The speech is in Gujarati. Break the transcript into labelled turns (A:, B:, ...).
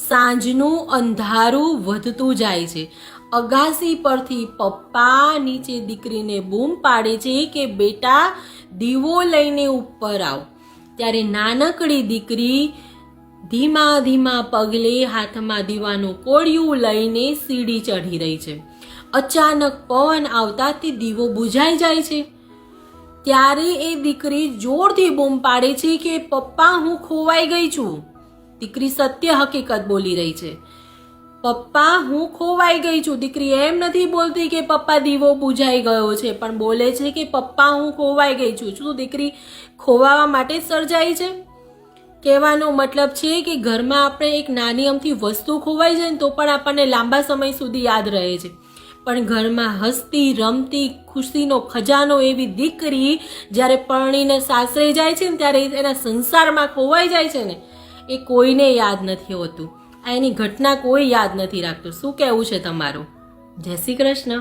A: સાંજનું અંધારું વધતું જાય છે. અગાસી પરથી પપ્પા નીચે દીકરીને બૂમ પાડે છે કે બેટા દીવો લઈને ઉપર આવ. ત્યારે નાનકડી દીકરી ધીમા ધીમા પગલે હાથમાં દીવાનું કોળિયું લઈને સીડી ચઢી રહી છે. અચાનક પવન આવતા તે દીવો બુઝાઈ જાય છે. ત્યારે એ દીકરી જોરથી બૂમ પાડે છે કે પપ્પા હું ખોવાઈ ગઈ છું. દીકરી સત્ય હકીકત બોલી રહી છે. પપ્પા હું ખોવાઈ ગઈ છું. દીકરી એમ નથી બોલતી કે પપ્પા દીવો બુઝાઈ ગયો છે, પણ બોલે છે કે પપ્પા હું ખોવાઈ ગઈ છું. શું દીકરી ખોવાવા માટે જ સર્જાઈ છે? કહેવાનો મતલબ છે કે ઘરમાં આપણે એક નાની અમથી વસ્તુ ખોવાઈ જાય ને તો પણ આપણને લાંબા સમય સુધી યાદ રહે છે, પણ ઘરમાં હસતી રમતી ખુશીનો ખજાનો એવી દીકરી જ્યારે પરણીને સાસરે જાય છે ને ત્યારે એના સંસારમાં ખોવાઈ જાય છે ને એ કોઈને યાદ નથી હોતું. આ એની ઘટના કોઈ યાદ નથી રાખતું. શું કહેવું છે તમારું? જય શ્રી કૃષ્ણ.